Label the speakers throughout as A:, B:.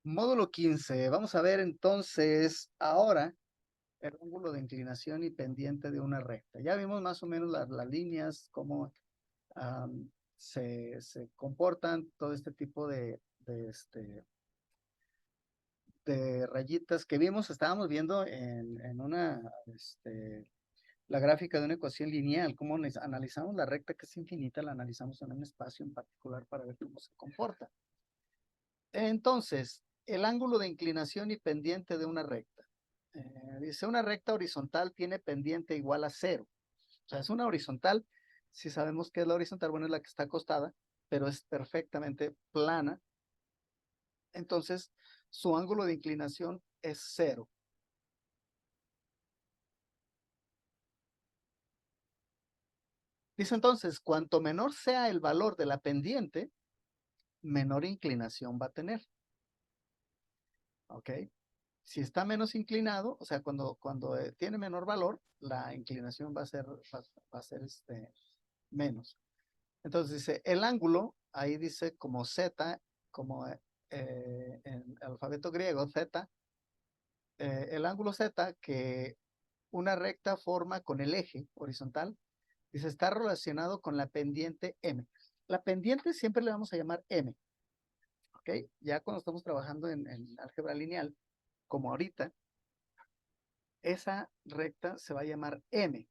A: Módulo 15. Vamos a ver entonces ahora el ángulo de inclinación y pendiente de una recta. Ya vimos más o menos las líneas, cómo se comportan, todo este tipo de rayitas que vimos, estábamos viendo en la gráfica de una ecuación lineal, cómo analizamos la recta que es infinita, la analizamos en un espacio en particular para ver cómo se comporta. Entonces, el ángulo de inclinación y pendiente de una recta. Dice, una recta horizontal tiene pendiente igual a cero. O sea, es una horizontal. Si sabemos que es la horizontal, bueno, es la que está acostada, pero es perfectamente plana. Entonces, su ángulo de inclinación es cero. Dice entonces, cuanto menor sea el valor de la pendiente, menor inclinación va a tener. ¿Ok? Si está menos inclinado, o sea, cuando tiene menor valor, la inclinación va a ser menos. Entonces dice, el ángulo, ahí dice como Z, como en alfabeto griego, Z, el ángulo Z que una recta forma con el eje horizontal, dice, está relacionado con la pendiente M. La pendiente siempre le vamos a llamar M, ¿ok? Ya cuando estamos trabajando en álgebra lineal, como ahorita, esa recta se va a llamar M,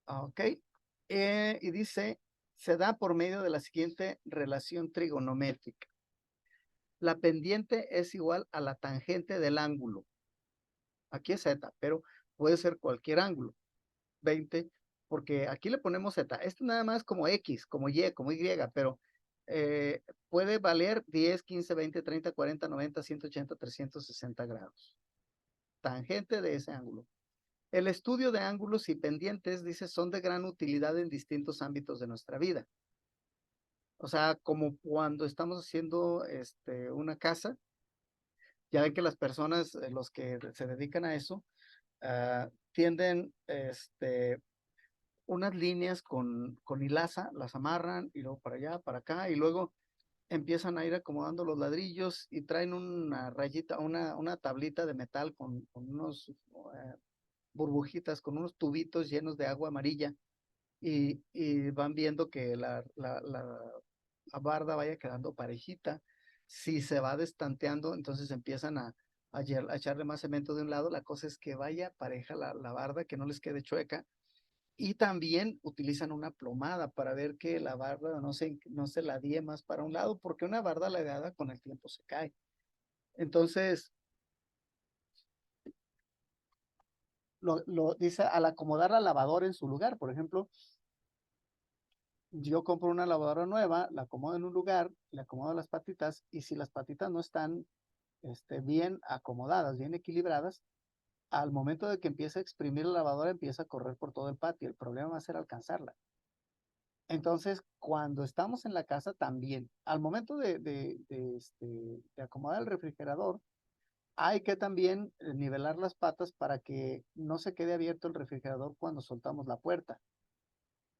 A: ¿ok? Y dice, se da por medio de la siguiente relación trigonométrica. La pendiente es igual a la tangente del ángulo. Aquí es Z, pero puede ser cualquier ángulo. 20, porque aquí le ponemos Z. Esto nada más como X, como Y, como Y, pero puede valer 10, 15, 20, 30, 40, 90, 180, 360 grados. Tangente de ese ángulo. El estudio de ángulos y pendientes, dice, son de gran utilidad en distintos ámbitos de nuestra vida. O sea, como cuando estamos haciendo una casa, ya ven que las personas, los que se dedican a eso, tienden unas líneas con hilaza, las amarran y luego para allá, para acá, y luego empiezan a ir acomodando los ladrillos y traen una rayita, una tablita de metal con unos burbujitas, con unos tubitos llenos de agua amarilla, y van viendo que la barda vaya quedando parejita. Si se va destanteando, entonces empiezan a echarle más cemento de un lado. La cosa es que vaya pareja la barda, que no les quede chueca. Y también utilizan una plomada para ver que la barda no se la die más para un lado, porque una barda ladeada con el tiempo se cae. Entonces, dice al acomodar la lavadora en su lugar. Por ejemplo, yo compro una lavadora nueva, la acomodo en un lugar, le acomodo las patitas, y si las patitas no están bien acomodadas, bien equilibradas, al momento de que empiece a exprimir la lavadora, empieza a correr por todo el patio. El problema va a ser alcanzarla. Entonces, cuando estamos en la casa también, al momento de acomodar el refrigerador, hay que también nivelar las patas para que no se quede abierto el refrigerador cuando soltamos la puerta,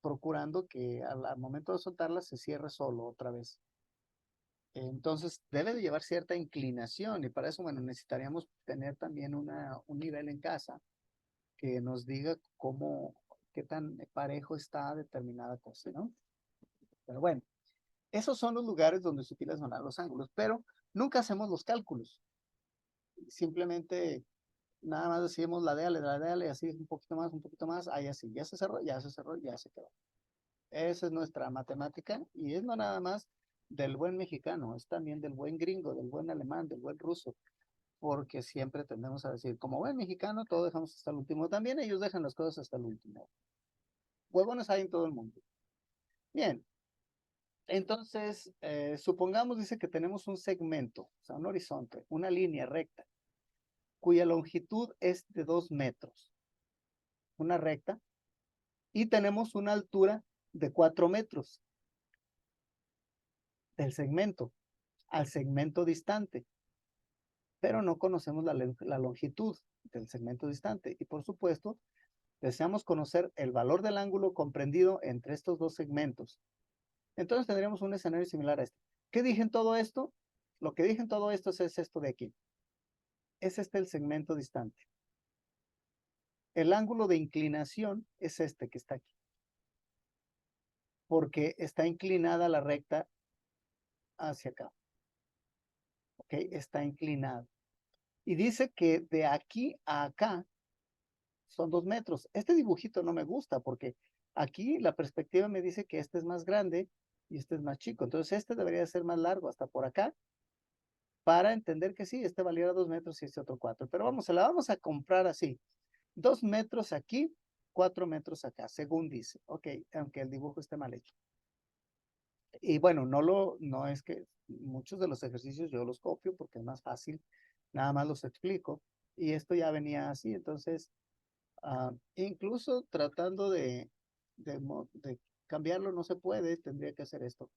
A: procurando que al momento de soltarla se cierre solo otra vez. Entonces, debe de llevar cierta inclinación, y para eso, bueno, necesitaríamos tener también un nivel en casa que nos diga qué tan parejo está determinada cosa, ¿no? Pero bueno, esos son los lugares donde se utilizan los ángulos, pero nunca hacemos los cálculos. Simplemente nada más decimos la déale, así un poquito más, ahí así, ya se cerró, ya se cerró, ya se quedó. Esa es nuestra matemática, y es no nada más del buen mexicano, es también del buen gringo, del buen alemán, del buen ruso, porque siempre tendemos a decir, como buen mexicano, todo dejamos hasta el último. También ellos dejan las cosas hasta el último. Huevones hay en todo el mundo. Bien, entonces, supongamos, dice que tenemos un segmento, o sea, un horizonte, una línea recta, cuya longitud es de 2 metros, una recta, y tenemos una altura de 4 metros del segmento al segmento distante, pero no conocemos la longitud del segmento distante. Y por supuesto, deseamos conocer el valor del ángulo comprendido entre estos dos segmentos. Entonces tendríamos un escenario similar a este. ¿Qué dije en todo esto? lo que dije en todo esto es esto de aquí. Es este el segmento distante. El ángulo de inclinación es este que está aquí. Porque está inclinada la recta hacia acá. ¿Ok? Está inclinado. Y dice que de aquí a acá son 2 metros. Este dibujito no me gusta porque aquí la perspectiva me dice que este es más grande y este es más chico. Entonces este debería ser más largo hasta por acá para entender que sí, este valiera 2 metros y este otro 4. Pero vamos, se la vamos a comprar así. 2 metros aquí, 4 metros acá, según dice. Ok, aunque el dibujo esté mal hecho. Y bueno, no es que muchos de los ejercicios yo los copio porque es más fácil, nada más los explico. Y esto ya venía así, entonces, incluso tratando de cambiarlo no se puede, tendría que hacer esto.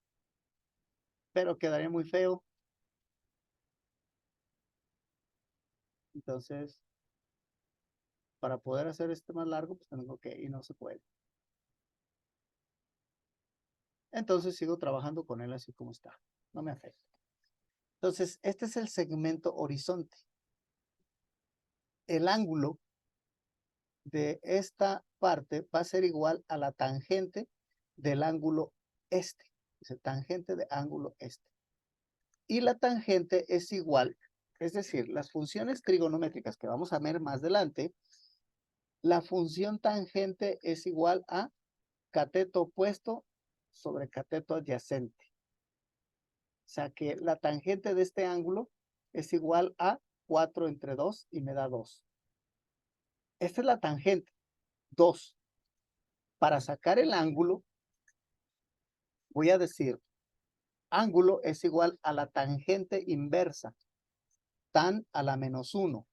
A: Pero quedaría muy feo. Entonces, para poder hacer este más largo, pues tengo que, y no se puede. Entonces sigo trabajando con él así como está, no me afecta. Entonces, este es el segmento horizonte. El ángulo de esta parte va a ser igual a la tangente del ángulo este. Dice tangente de ángulo este. Y la tangente es igual, es decir, las funciones trigonométricas que vamos a ver más adelante, la función tangente es igual a cateto opuesto sobre cateto adyacente. O sea que la tangente de este ángulo es igual a 4 entre 2 y me da 2. Esta es la tangente, 2. Para sacar el ángulo, voy a decir, ángulo es igual a la tangente inversa, tan a la menos 1.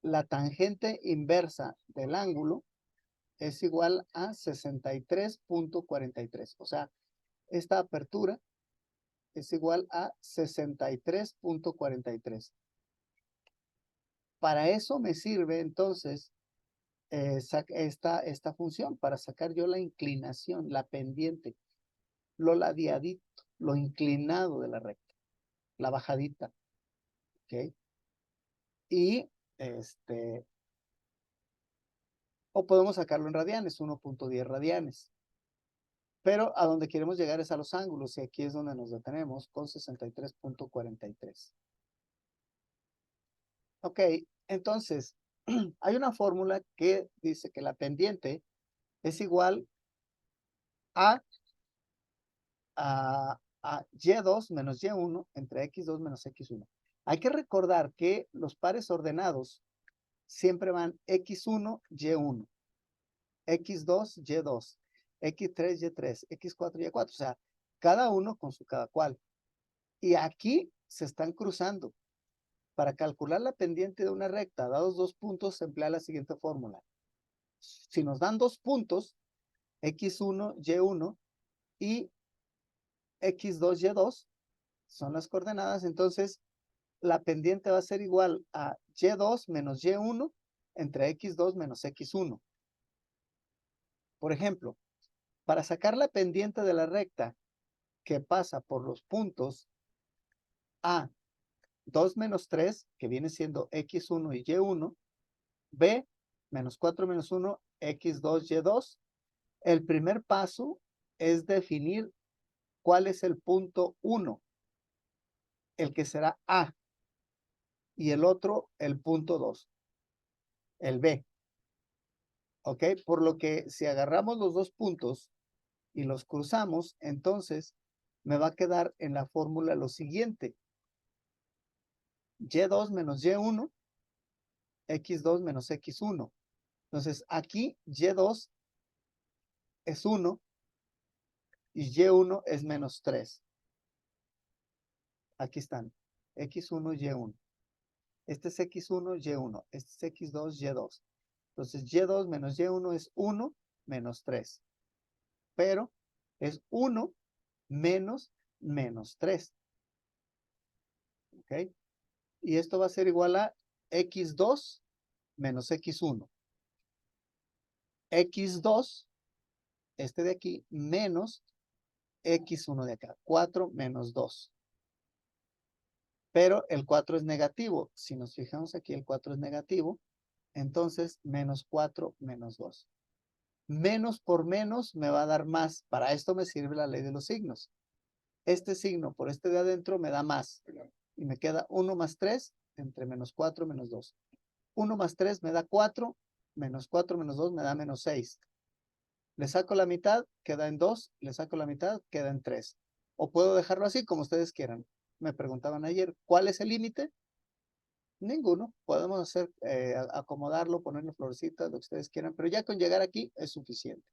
A: La tangente inversa del ángulo es igual a 63.43. O sea, esta apertura es igual a 63.43. Para eso me sirve entonces esta función, para sacar yo la inclinación, la pendiente, lo ladeadito, lo inclinado de la recta, la bajadita. ¿Ok? Y o podemos sacarlo en radianes, 1.10 radianes. Pero a donde queremos llegar es a los ángulos y aquí es donde nos detenemos con 63.43. Ok, entonces hay una fórmula que dice que la pendiente es igual a, a Y2 menos Y1 entre X2 menos X1. Hay que recordar que los pares ordenados siempre van X1, Y1, X2, Y2, X3, Y3, X4, Y4. O sea, cada uno con su cada cual. Y aquí se están cruzando. Para calcular la pendiente de una recta, dados 2 puntos, se emplea la siguiente fórmula. Si nos dan 2 puntos, X1, Y1 y X2, Y2 son las coordenadas, entonces la pendiente va a ser igual a Y2 menos Y1 entre X2 menos X1. Por ejemplo, para sacar la pendiente de la recta que pasa por los puntos A, 2 menos 3, que viene siendo X1 y Y1, B, menos 4 menos 1, X2, Y2. El primer paso es definir cuál es el punto 1, el que será A, y el otro, el punto 2, el B. ¿Ok? Por lo que si agarramos los dos puntos y los cruzamos, entonces me va a quedar en la fórmula lo siguiente. Y2 menos Y1, X2 menos X1. Entonces aquí Y2 es 1 y Y1 es menos 3. Aquí están, X1, Y1. Este es X1, Y1. Este es X2, Y2. Entonces Y2 menos Y1 es 1 menos 3. Pero es 1 menos menos 3. ¿Ok? Y esto va a ser igual a X2 menos X1. X2, este de aquí, menos X1 de acá. 4 menos 2. pero el 4 es negativo. Si nos fijamos aquí, el 4 es negativo. Entonces, menos 4 menos 2. Menos por menos me va a dar más. Para esto me sirve la ley de los signos. Este signo por este de adentro me da más. Y me queda 1 más 3 entre menos 4 menos 2. 1 más 3 me da 4. Menos 4 menos 2 me da menos 6. Le saco la mitad, queda en 2. Le saco la mitad, queda en 3. O puedo dejarlo así como ustedes quieran. Me preguntaban ayer, ¿cuál es el límite? Ninguno. Podemos hacer, acomodarlo, ponerle florecitas, lo que ustedes quieran, pero ya con llegar aquí es suficiente.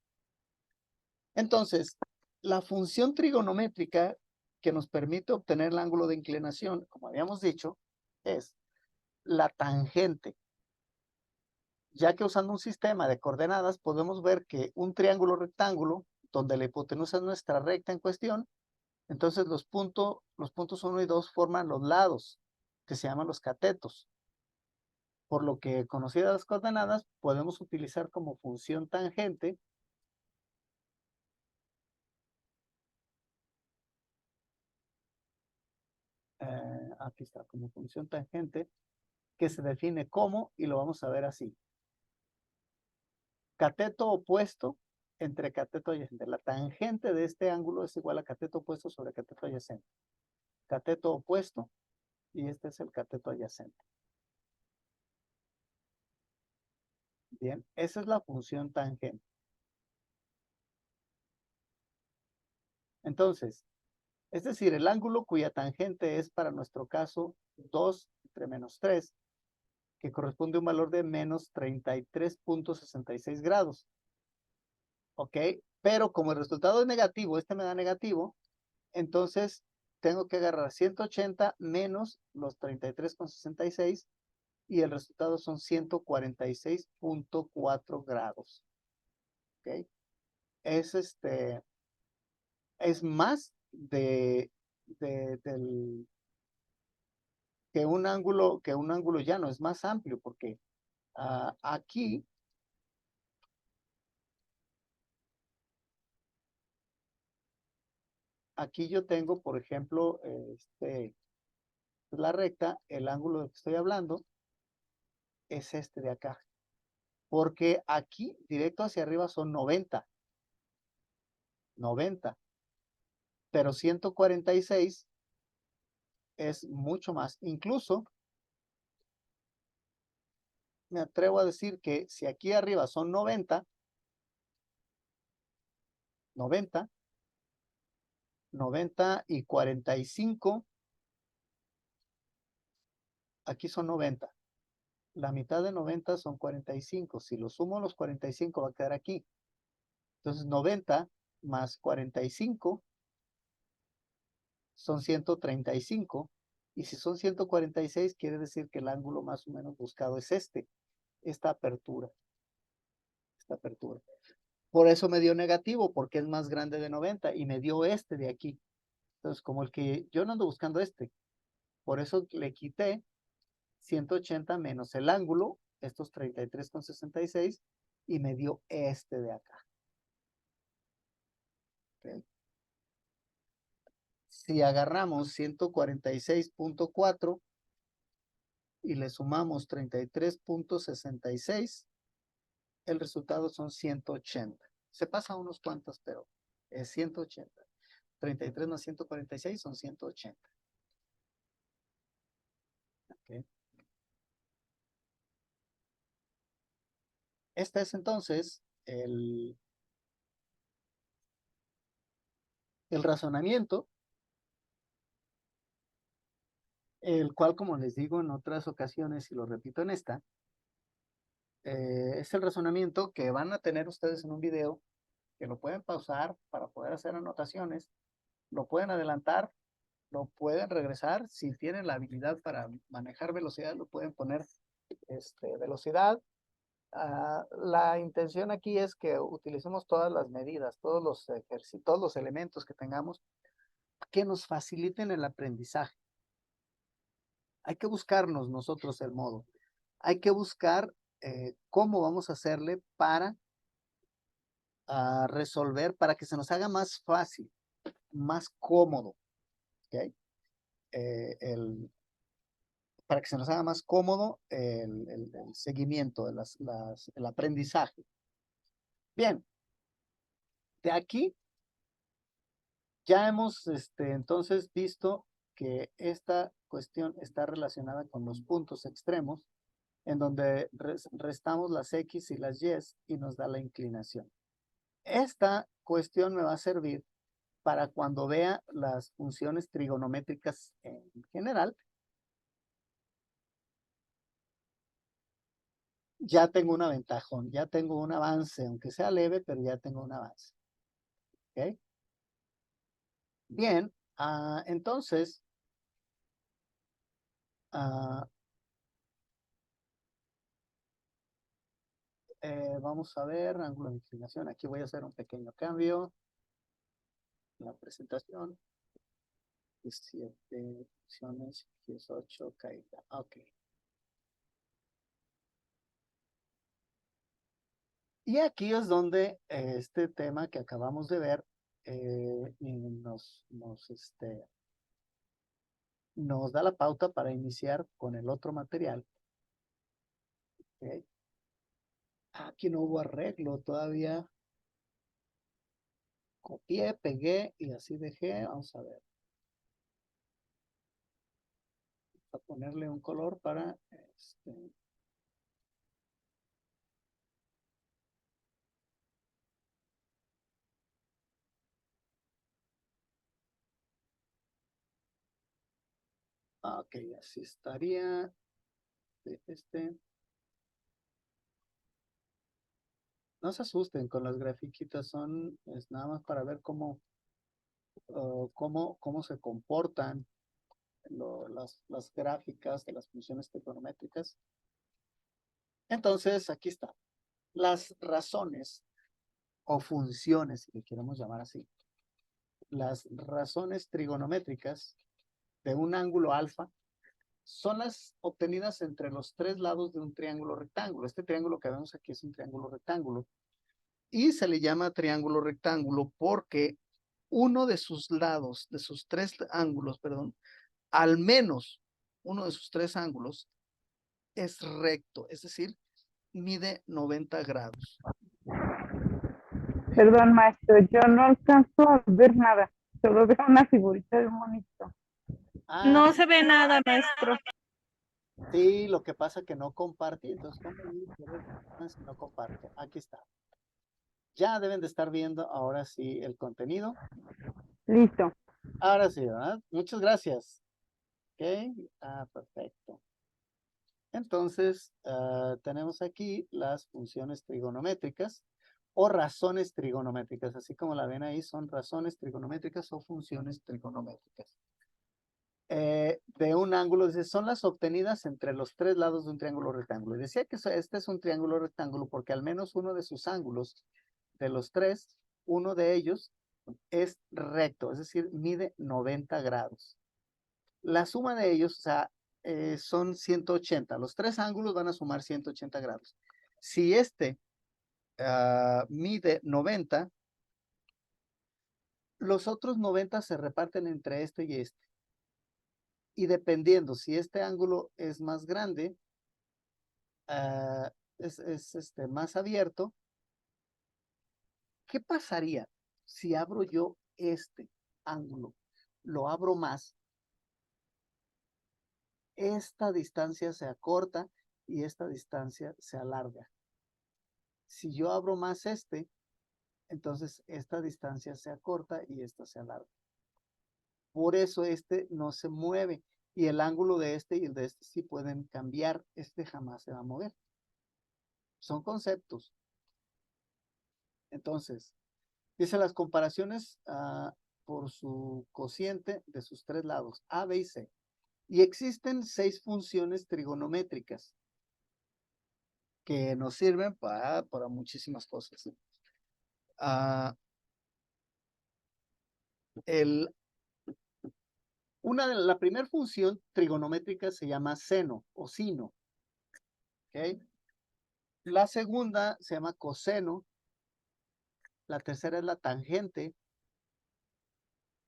A: Entonces, la función trigonométrica que nos permite obtener el ángulo de inclinación, como habíamos dicho, es la tangente. Ya que usando un sistema de coordenadas podemos ver que un triángulo rectángulo, donde la hipotenusa es nuestra recta en cuestión, entonces los puntos 1 y 2 forman los lados, que se llaman los catetos. Por lo que, conocidas las coordenadas, podemos utilizar como función tangente aquí está, como función tangente, que se define como, y lo vamos a ver así. Cateto opuesto entre cateto adyacente. La tangente de este ángulo es igual a cateto opuesto sobre cateto adyacente. Cateto opuesto, y este es el cateto adyacente. Bien, esa es la función tangente. Entonces, es decir, el ángulo cuya tangente es para nuestro caso 2 entre menos 3, que corresponde a un valor de menos 33.66 grados. ¿Ok? Pero como el resultado es negativo, este me da negativo, entonces tengo que agarrar 180 menos los 33.66 y el resultado son 146.4 grados. ¿Ok? Es es más del, que un ángulo llano, es más amplio porque aquí yo tengo, por ejemplo, la recta, el ángulo del que estoy hablando es este de acá. Porque aquí, directo hacia arriba, son 90. Pero 146 es mucho más. Incluso, me atrevo a decir que si aquí arriba son 90, 90 y 45, aquí son 90. La mitad de 90 son 45. Si lo sumo los 45 va a quedar aquí. Entonces 90 más 45 son 135. Y si son 146, quiere decir que el ángulo más o menos buscado es esta apertura. Por eso me dio negativo, porque es más grande de 90 y me dio este de aquí. Entonces, como el que yo no ando buscando por eso le quité 180 menos el ángulo, estos 33.66, y me dio este de acá. ¿Okay? Si agarramos 146.4 y le sumamos 33.66, el resultado son 180. Se pasa unos cuantos, pero es 180. 33 más 146 son 180. ¿Okay? Este es entonces el razonamiento, el cual, como les digo en otras ocasiones y lo repito en esta, es el razonamiento que van a tener ustedes en un video, que lo pueden pausar para poder hacer anotaciones, lo pueden adelantar, lo pueden regresar, si tienen la habilidad para manejar velocidad, lo pueden poner velocidad. La intención aquí es que utilicemos todas las medidas, todos los ejercicios, todos los elementos que tengamos que nos faciliten el aprendizaje. Hay que buscarnos nosotros el modo. Hay que buscar cómo vamos a hacerle para resolver, para que se nos haga más fácil, más cómodo. ¿Okay? para que se nos haga más cómodo el seguimiento, el aprendizaje. Bien, de aquí ya hemos entonces visto que esta cuestión está relacionada con los puntos extremos, en donde restamos las X y las Y y nos da la inclinación. Esta cuestión me va a servir para cuando vea las funciones trigonométricas en general. Ya tengo un aventajón, ya tengo un avance, aunque sea leve, pero ya tengo un avance. ¿Ok? Bien, entonces, vamos a ver, ángulo de inclinación. Aquí voy a hacer un pequeño cambio en la presentación. 17 funciones, 18, caída. Ok. Y aquí es donde este tema que acabamos de ver nos da la pauta para iniciar con el otro material. ¿Okay? Aquí no hubo arreglo, todavía copié, pegué y así dejé. Vamos a ver. A ponerle un color para ok, así estaría. No se asusten con las grafiquitas, es nada más para ver cómo se comportan las gráficas de las funciones trigonométricas. Entonces, aquí está. Las razones o funciones, si le queremos llamar así, las razones trigonométricas de un ángulo alfa son las obtenidas entre los tres lados de un triángulo rectángulo. Este triángulo que vemos aquí es un triángulo rectángulo. Y se le llama triángulo rectángulo porque uno de sus lados, de sus tres ángulos, perdón, al menos uno de sus tres ángulos es recto, es decir, mide 90 grados.
B: Perdón, maestro, yo no alcanzo a ver nada. Solo veo una figurita de un monito.
C: No se ve nada, maestro.
A: Sí, lo que pasa es que no compartí, entonces ¿cómo si no comparto? Aquí está. Ya deben de estar viendo ahora sí el contenido.
B: Listo.
A: Ahora sí, ¿verdad? Muchas gracias. Ok, perfecto. Entonces, tenemos aquí las funciones trigonométricas o razones trigonométricas. Así como la ven ahí, son razones trigonométricas o funciones trigonométricas. De un ángulo, dice, son las obtenidas entre los tres lados de un triángulo rectángulo. Y decía que este es un triángulo rectángulo porque al menos uno de sus ángulos, de los tres, uno de ellos es recto, es decir, mide 90 grados. La suma de ellos, o sea, son 180. Los tres ángulos van a sumar 180 grados. Si este mide 90, los otros 90 se reparten entre este y este. Y dependiendo si este ángulo es más grande, es más abierto, ¿qué pasaría si abro yo este ángulo? Lo abro más. Esta distancia se acorta y esta distancia se alarga. Si yo abro más entonces esta distancia se acorta y esta se alarga. Por eso este no se mueve y el ángulo de este y el de este sí pueden cambiar. Este jamás se va a mover. Son conceptos. Entonces, dice las comparaciones por su cociente de sus tres lados, A, B y C. Y existen 6 funciones trigonométricas que nos sirven para muchísimas cosas. La primera función trigonométrica se llama seno o sino. ¿Okay? La segunda se llama coseno. La tercera es la tangente.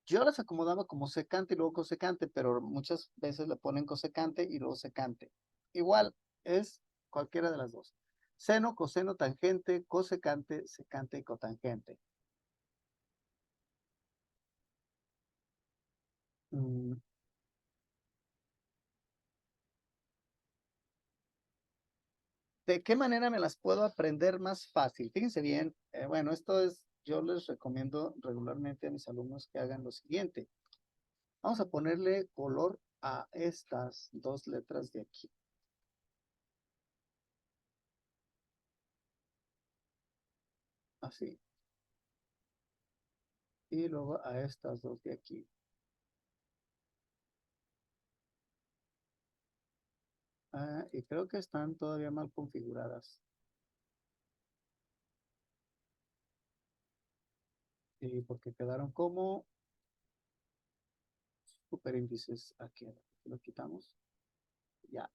A: Yo las acomodaba como secante y luego cosecante, pero muchas veces le ponen cosecante y luego secante. Igual, es cualquiera de las dos. Seno, coseno, tangente, cosecante, secante y cotangente. Mm, ¿De qué manera me las puedo aprender más fácil? Fíjense bien, bueno, yo les recomiendo regularmente a mis alumnos que hagan lo siguiente. Vamos a ponerle color a estas dos letras de aquí. Así. Y luego a estas dos de aquí. Y creo que están todavía mal configuradas. Y porque quedaron como superíndices aquí. Lo quitamos. Ya,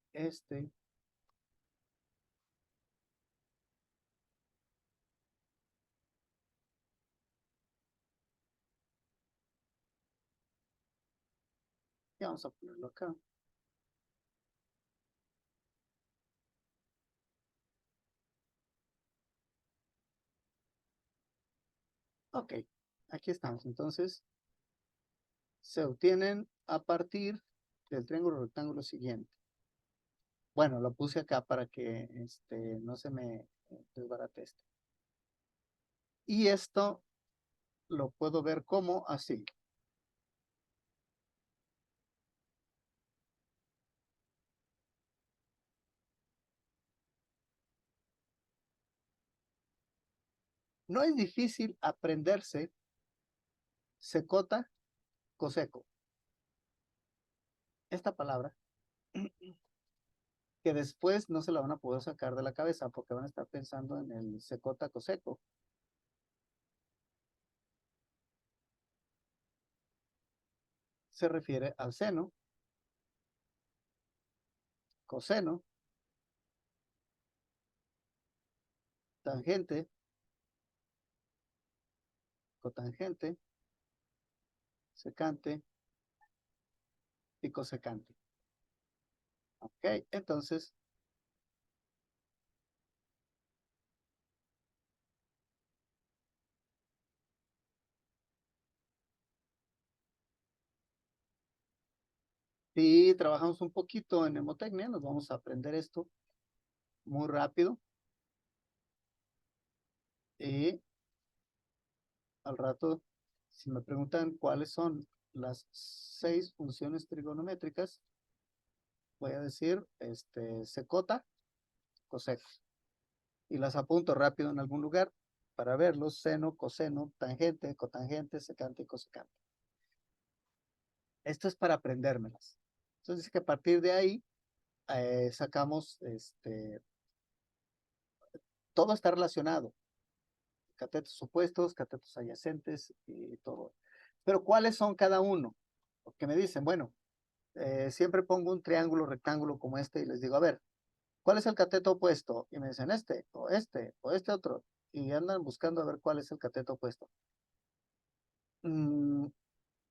A: y vamos a ponerlo acá. Ok, aquí estamos. Entonces, se obtienen a partir del triángulo rectángulo siguiente. Bueno, lo puse acá para que no se me desbarate esto. Y esto lo puedo ver como así. No es difícil aprenderse secota, coseco. Esta palabra que después no se la van a poder sacar de la cabeza porque van a estar pensando en el secota, coseco. Se refiere al seno, coseno, tangente, cotangente, secante y cosecante. Ok, entonces, si trabajamos un poquito en mnemotecnia, nos vamos a aprender esto muy rápido. Y al rato, si me preguntan cuáles son las 6 funciones trigonométricas, voy a decir secota, coseco. Y las apunto rápido en algún lugar para verlos: seno, coseno, tangente, cotangente, secante y cosecante. Esto es para aprendérmelas. Entonces, que a partir de ahí sacamos, todo está relacionado. Catetos opuestos, catetos adyacentes y todo. Pero ¿cuáles son cada uno? Porque me dicen, bueno, siempre pongo un triángulo rectángulo como este y les digo, a ver, ¿cuál es el cateto opuesto? Y me dicen o este otro. Y andan buscando a ver cuál es el cateto opuesto. Mm,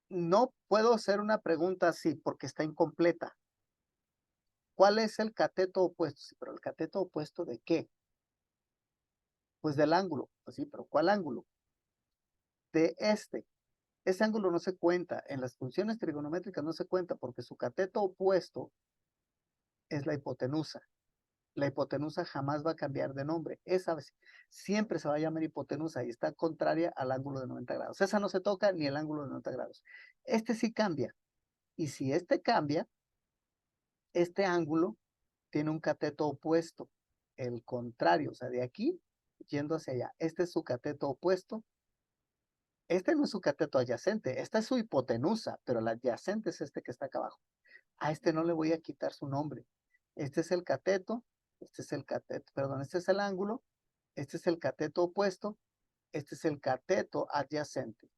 A: no puedo hacer una pregunta así porque está incompleta. ¿Cuál es el cateto opuesto? Sí, pero ¿el cateto opuesto de qué? Pues del ángulo. Pues sí, pero ¿cuál ángulo? De este. Ese ángulo no se cuenta. En las funciones trigonométricas no se cuenta porque su cateto opuesto es la hipotenusa. La hipotenusa jamás va a cambiar de nombre. Esa siempre se va a llamar hipotenusa y está contraria al ángulo de 90 grados. Esa no se toca ni el ángulo de 90 grados. Este sí cambia. Y si este cambia, este ángulo tiene un cateto opuesto. El contrario, o sea, de aquí yendo hacia allá. Este es su cateto opuesto. Este no es su cateto adyacente. Esta es su hipotenusa, pero la adyacente es este que está acá abajo. A este no le voy a quitar su nombre. Este es el cateto, este es el ángulo, este es el cateto opuesto, este es el cateto adyacente.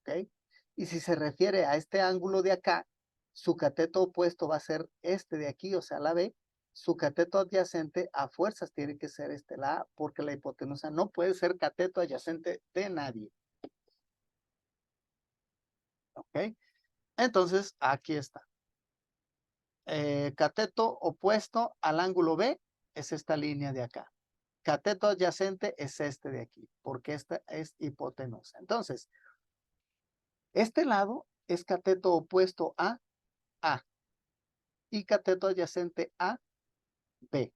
A: ¿Ok? Y si se refiere a este ángulo de acá, su cateto opuesto va a ser este de aquí, o sea, la B. Su cateto adyacente a fuerzas tiene que ser la A, porque la hipotenusa no puede ser cateto adyacente de nadie. ¿Ok? Entonces, aquí está. Cateto opuesto al ángulo B es esta línea de acá. Cateto adyacente es este de aquí, porque esta es hipotenusa. Entonces, este lado es cateto opuesto a A y cateto adyacente a B.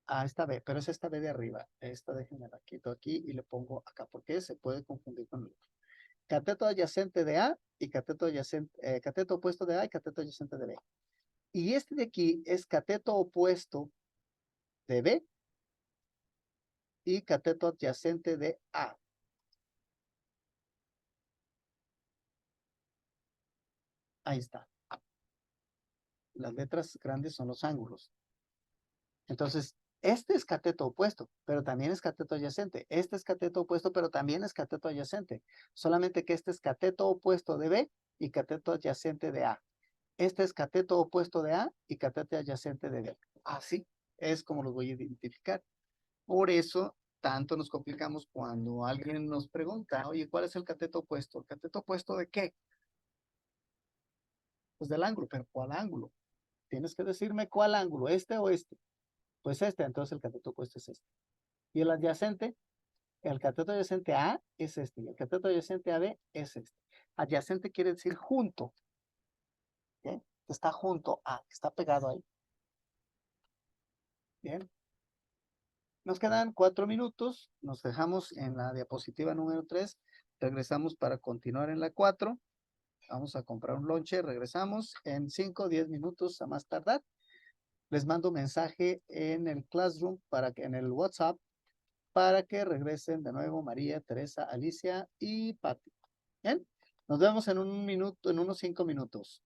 A: A esta B, pero es esta B de arriba. Esta déjenme la quito aquí y le pongo acá, porque se puede confundir con el otro. Cateto adyacente de A y cateto adyacente, cateto opuesto de A y cateto adyacente de B. Y este de aquí es cateto opuesto de B y cateto adyacente de A. Ahí está. Las letras grandes son los ángulos. Entonces, este es cateto opuesto, pero también es cateto adyacente. Este es cateto opuesto, pero también es cateto adyacente. Solamente que este es cateto opuesto de B y cateto adyacente de A. Este es cateto opuesto de A y cateto adyacente de B. Así es como los voy a identificar. Por eso, tanto nos complicamos cuando alguien nos pregunta, oye, ¿cuál es el cateto opuesto? ¿El cateto opuesto de qué? Pues del ángulo, pero ¿cuál ángulo? Tienes que decirme cuál ángulo, este o este. Pues este, entonces el cateto opuesto es este. Y el cateto adyacente a A es este, y el cateto adyacente a B es este. Adyacente quiere decir junto, ¿bien? Que está junto a, que está pegado ahí. Bien. Nos quedan 4 minutos, nos dejamos en la diapositiva número 3, regresamos para continuar en la 4. Vamos a comprar un lonche, regresamos en 5 o 10 minutos a más tardar. Les mando mensaje en el Classroom, en el WhatsApp, para que regresen de nuevo María, Teresa, Alicia y Pati. Bien, nos vemos en un minuto, en unos 5 minutos.